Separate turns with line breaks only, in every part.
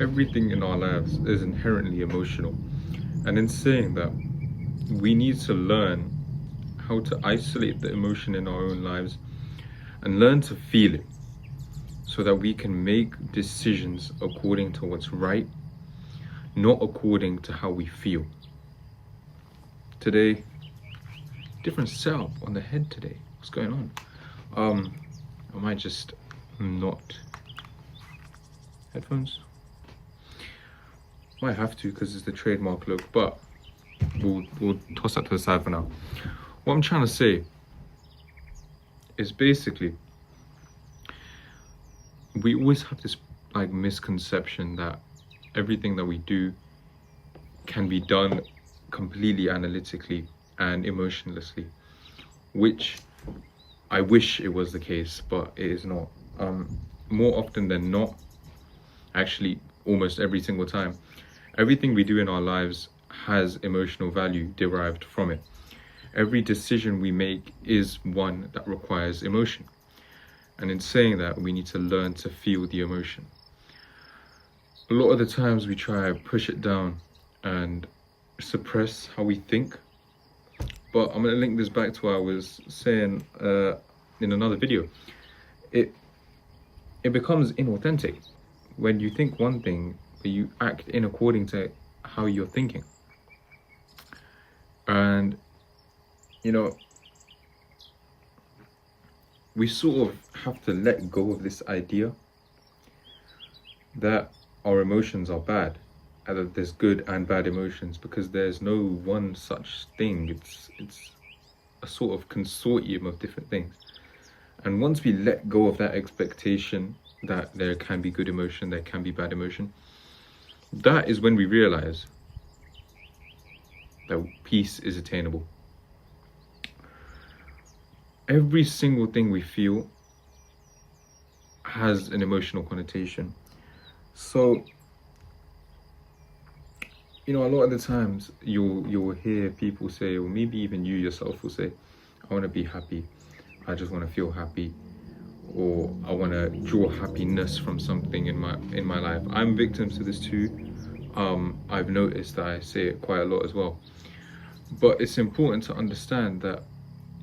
everything in our lives is inherently emotional. And in saying that, we need to learn how to isolate the emotion in our own lives and learn to feel it so that we can make decisions according to what's right, not according to how we feel. Today, different setup on the head today. What's going on? I might just not headphones. Might have to because it's the trademark look, but we'll toss that to the side for now. What I'm trying to say is basically we always have this like misconception that everything that we do can be done completely analytically and emotionlessly, which I wish it was the case, but it is not. More often than not, actually almost every single time, everything we do in our lives has emotional value derived from it. Every decision we make is one that requires emotion. And in saying that, we need to learn to feel the emotion. A lot of the times we try to push it down and suppress how we think. But I'm going to link this back to what I was saying in another video. It becomes inauthentic when you think one thing, but you act in according to how you're thinking. And, you know, we sort of have to let go of this idea that our emotions are bad, and that there's good and bad emotions, because there's no one such thing. It's a sort of consortium of different things. And once we let go of that expectation that there can be good emotion, there can be bad emotion, that is when we realize that peace is attainable. Every single thing we feel has an emotional connotation. So, you know, a lot of the times you'll hear people say, or maybe even you yourself will say, I want to be happy. I just want to feel happy, or I want to draw happiness from something in my life. I'm victim to this too. I've noticed that I say it quite a lot as well. But it's important to understand that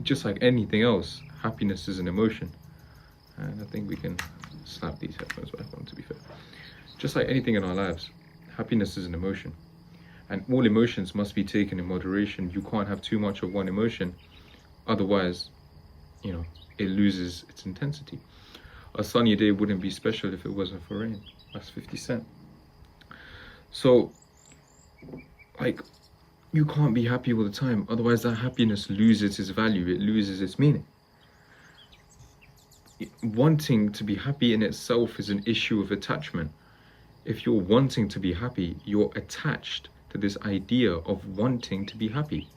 just like anything else, happiness is an emotion. And I think we can slap these headphones back on, to be fair. Just like anything in our lives, happiness is an emotion. And all emotions must be taken in moderation. You can't have too much of one emotion. Otherwise, you know, it loses its intensity. A sunny day wouldn't be special if it wasn't for rain. That's 50 Cent. So, like, you can't be happy all the time. Otherwise, that happiness loses its value. It loses its meaning. Wanting to be happy in itself is an issue of attachment. If you're wanting to be happy, you're attached to this idea of wanting to be happy.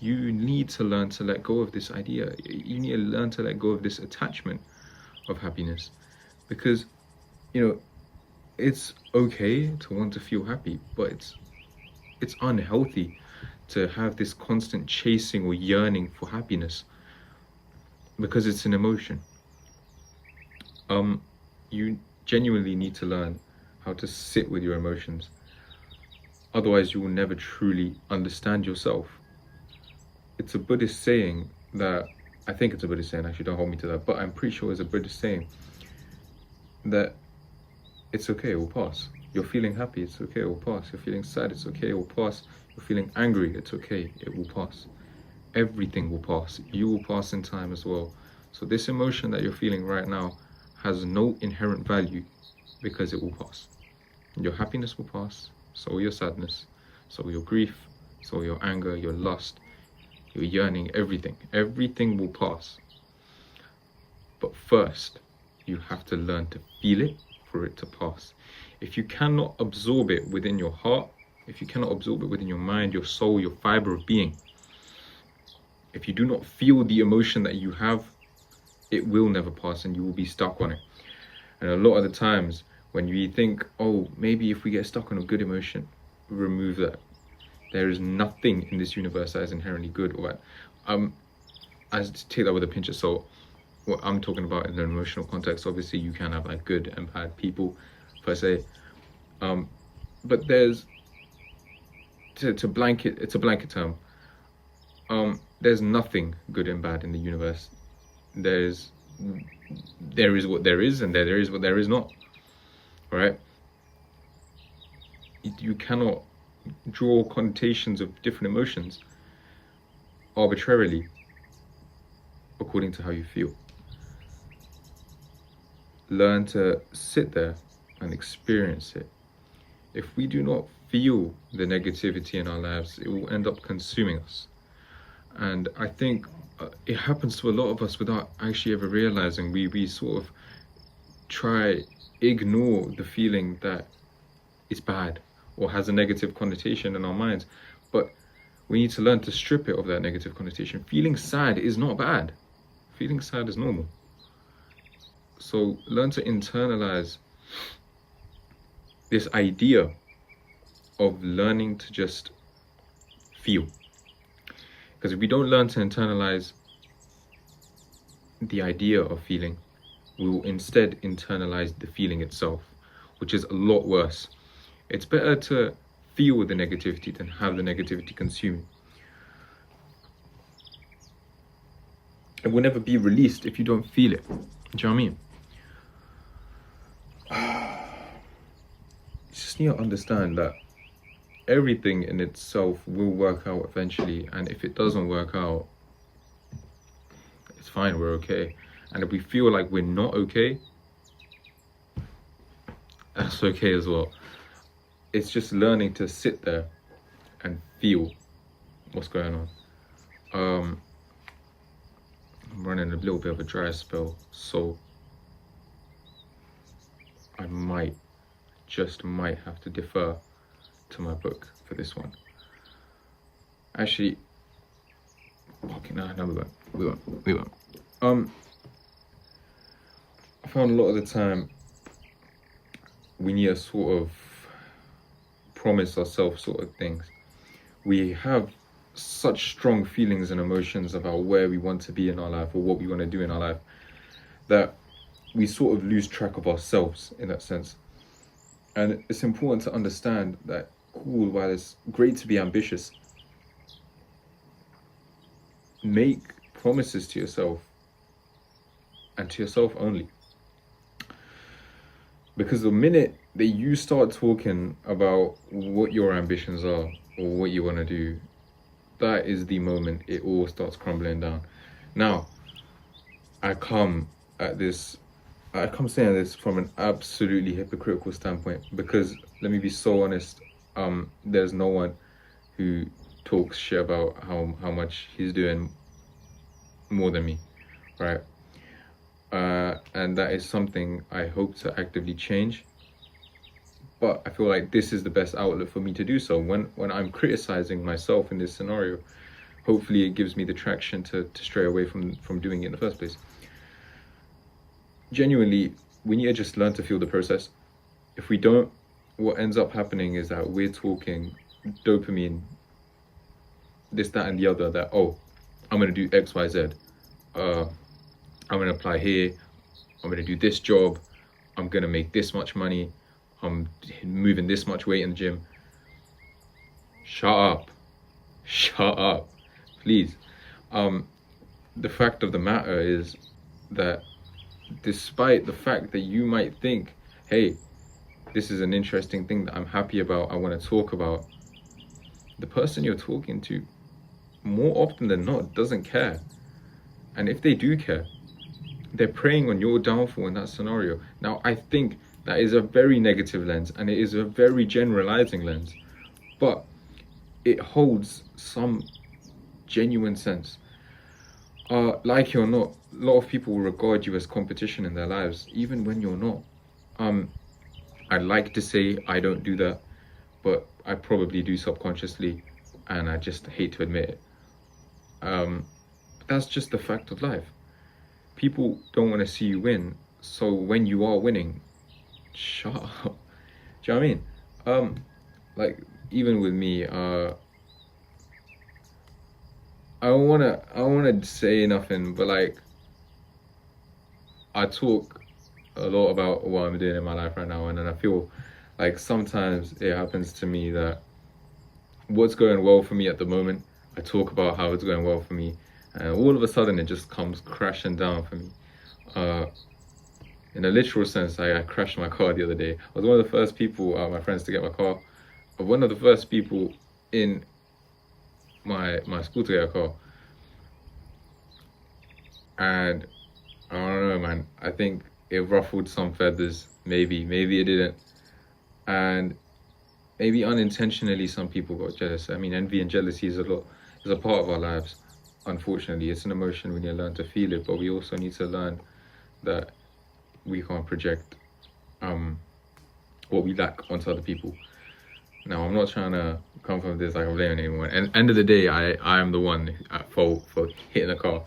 You need to learn to let go of this idea. You need to learn to let go of this attachment of happiness. Because, you know, it's okay to want to feel happy, but it's unhealthy to have this constant chasing or yearning for happiness, because it's an emotion. You genuinely need to learn how to sit with your emotions. Otherwise, you will never truly understand yourself. It's a Buddhist saying that, I think it's a Buddhist saying, actually don't hold me to that, but I'm pretty sure it's a Buddhist saying that it's okay, it will pass. You're feeling happy, it's okay, it will pass. You're feeling sad, it's okay, it will pass. You're feeling angry, it's okay, it will pass. Everything will pass. You will pass in time as well. So this emotion that you're feeling right now has no inherent value, because it will pass. Your happiness will pass, so will your sadness, so will your grief, so will your anger, your lust, your yearning, everything. Everything will pass. But first, you have to learn to feel it for it to pass. If you cannot absorb it within your heart, if you cannot absorb it within your mind, your soul, your fiber of being, if you do not feel the emotion that you have, it will never pass and you will be stuck on it. And a lot of the times when you think, oh, maybe if we get stuck on a good emotion, remove that. There is nothing in this universe that is inherently good or bad. I take that with a pinch of salt. What I'm talking about in an emotional context, obviously you can have like good and bad people per se. But there's to blanket. It's a blanket term. There's nothing good and bad in the universe. There's there is what there is, and there is what there is not. Right? You cannot draw connotations of different emotions arbitrarily according to how you feel. Learn to sit there and experience it. If we do not feel the negativity in our lives, it will end up consuming us. And I think it happens to a lot of us without actually ever realizing. We sort of try ignore the feeling that it's bad or has a negative connotation in our minds, but we need to learn to strip it of that negative connotation. Feeling sad is not bad. Feeling sad is normal. So learn to internalize this idea of learning to just feel. Because if we don't learn to internalize the idea of feeling, we will instead internalize the feeling itself, which is a lot worse. It's better to feel the negativity than have the negativity consume you. It will never be released if you don't feel it. Do you know what I mean? You just need to understand that everything in itself will work out eventually, and if it doesn't work out, it's fine, we're okay. And if we feel like we're not okay, that's okay as well. It's just learning to sit there and feel what's going on. I'm running a little bit of a dry spell, so I might have to defer to my book for this one. Actually, okay, no, we won't. I found a lot of the time we need to sort of promise ourselves sort of things. We have such strong feelings and emotions about where we want to be in our life or what we want to do in our life that we sort of lose track of ourselves in that sense. And it's important to understand that, cool, while it's great to be ambitious, make promises to yourself and to yourself only. Because the minute that you start talking about what your ambitions are or what you want to do, that is the moment it all starts crumbling down. Now, I come saying this from an absolutely hypocritical standpoint, because let me be so honest, there's no one who talks shit about how much he's doing more than me, right? And that is something I hope to actively change. But I feel like this is the best outlet for me to do so. When I'm criticizing myself in this scenario, hopefully it gives me the traction to stray away from doing it in the first place. Genuinely, we need to just learn to feel the process. If we don't, what ends up happening is that we're talking dopamine, this, that, and the other, that, oh, I'm going to do X, Y, Z. I'm going to apply here. I'm going to do this job. I'm going to make this much money. I'm moving this much weight in the gym. Shut up, please. The fact of the matter is that despite the fact that you might think, hey, this is an interesting thing that I'm happy about, I want to talk about, the person you're talking to, more often than not, doesn't care. And if they do care, they're preying on your downfall in that scenario. Now, I think that is a very negative lens, and it is a very generalizing lens, but it holds some genuine sense. Like you're not, a lot of people will regard you as competition in their lives, even when you're not. I'd like to say I don't do that, but I probably do subconsciously, and I just hate to admit it. That's just the fact of life. People don't want to see you win, so when you are winning, shut up. Do you know what I mean? Like, even with me, I don't wanna say nothing, but like, I talk a lot about what I'm doing in my life right now, and then I feel Like sometimes it happens to me that what's going well for me at the moment, I talk about how it's going well for me, and all of a sudden it just comes crashing down for me. Uh, in a literal sense, I crashed my car the other day. I was one of the first people out of my friends to get my car. One of the first people in my school to get a car. And I don't know, man. I think it ruffled some feathers. Maybe it didn't. And maybe unintentionally some people got jealous. I mean, envy and jealousy is a part of our lives. Unfortunately, it's an emotion. We need to learn to feel it, but we also need to learn that we can't project what we lack onto other people. Now, I'm not trying to come from this like I'm blaming anyone. And end of the day, I am the one at fault for hitting a car,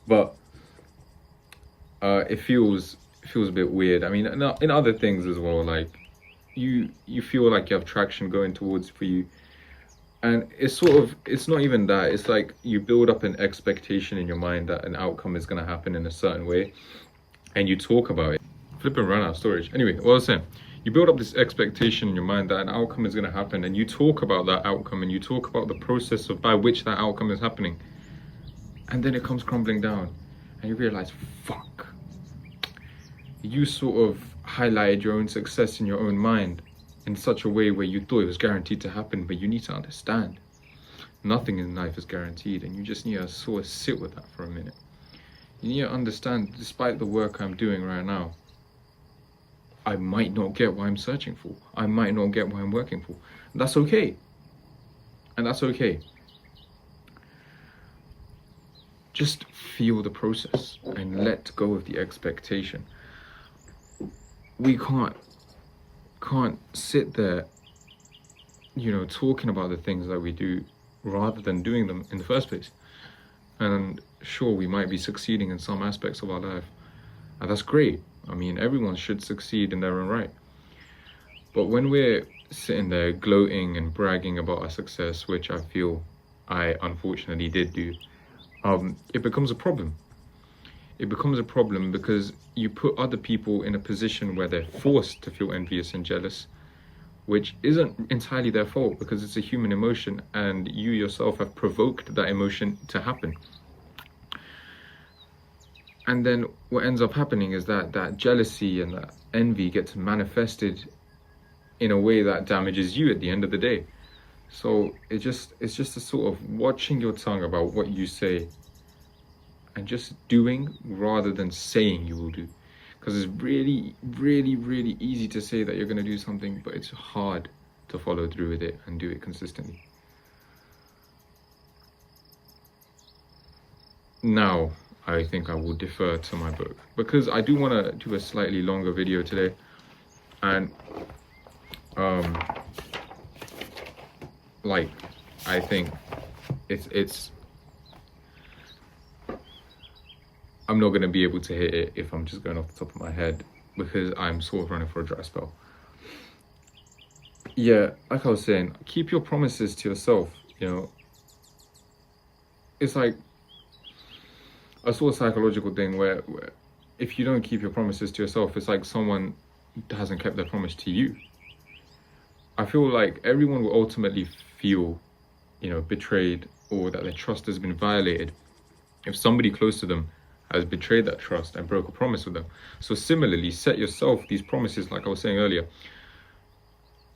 but it feels a bit weird. I mean, in other things as well, like you feel like you have traction going towards for you, and it's not even that. It's like you build up an expectation in your mind that an outcome is going to happen in a certain way, and you talk about it. Flipping run out of storage. Anyway, what I was saying, you build up this expectation in your mind that an outcome is going to happen, and you talk about that outcome, and you talk about the process by which that outcome is happening, and then it comes crumbling down, and you realize, fuck. You sort of highlighted your own success in your own mind in such a way where you thought it was guaranteed to happen, but you need to understand nothing in life is guaranteed, and you just need to sort of sit with that for a minute. You need to understand, despite the work I'm doing right now, I might not get what I'm searching for. I might not get what I'm working for. That's okay. And that's okay. Just feel the process and let go of the expectation. We can't sit there, talking about the things that we do rather than doing them in the first place. And sure, we might be succeeding in some aspects of our life, and that's great. I mean, everyone should succeed in their own right. But when we're sitting there gloating and bragging about our success, which I feel I unfortunately did do, it becomes a problem. It becomes a problem because you put other people in a position where they're forced to feel envious and jealous, which isn't entirely their fault because it's a human emotion and you yourself have provoked that emotion to happen. And then what ends up happening is that jealousy and that envy gets manifested in a way that damages you at the end of the day. So it's just a sort of watching your tongue about what you say and just doing rather than saying you will do. Because it's really, really, really easy to say that you're going to do something, but it's hard to follow through with it and do it consistently. Now, I think I will defer to my book because I do want to do a slightly longer video today, and I think it's I'm not going to be able to hit it if I'm just going off the top of my head because I'm sort of running for a dry spell. Yeah, like I was saying, keep your promises to yourself. It's like a sort of psychological thing where if you don't keep your promises to yourself, it's like someone hasn't kept their promise to you. I feel like everyone will ultimately feel, betrayed or that their trust has been violated if somebody close to them has betrayed that trust and broke a promise with them. So similarly, set yourself these promises, like I was saying earlier,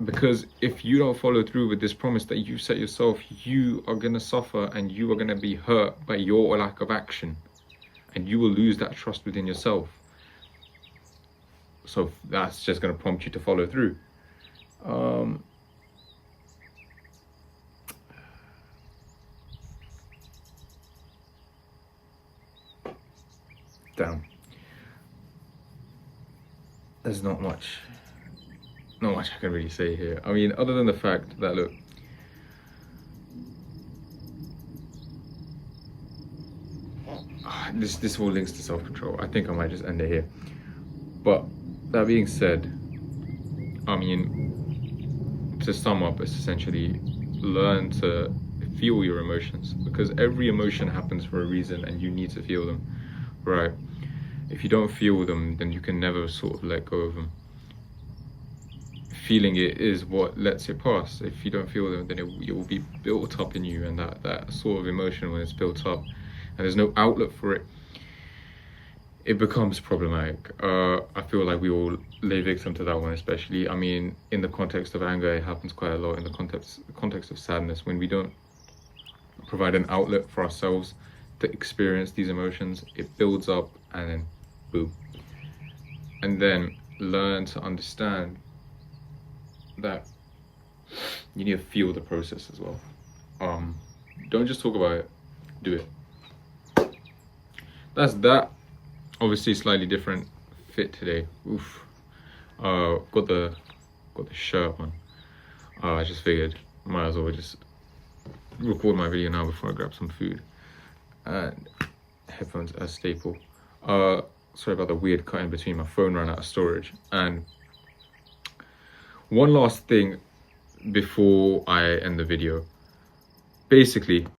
because if you don't follow through with this promise that you set yourself, you are going to suffer and you are going to be hurt by your lack of action. And you will lose that trust within yourself. So that's just going to prompt you to follow through. Damn. There's not much I can really say here. I mean, other than the fact that, look, this all links to self-control. I think I might just end it here. But that being said, I mean, to sum up, it's essentially learn to feel your emotions, because every emotion happens for a reason and you need to feel them, right? If you don't feel them, then you can never sort of let go of them. feeling it is what lets it pass. If you don't feel them, then it will be built up in you, and that sort of emotion, when it's built up and there's no outlet for it, it becomes problematic. I feel like we all lay victim to that one, especially. I mean, in the context of anger, it happens quite a lot. In the context of sadness, when we don't provide an outlet for ourselves to experience these emotions, it builds up and then boom. And then learn to understand that you need to feel the process as well. Don't just talk about it, do it. That's that. Obviously slightly different fit today. Oof. Got the shirt on. I just figured might as well just record my video now before I grab some food. And headphones as staple. Sorry about the weird cut in between. My phone ran out of storage. And one last thing before I end the video. Basically,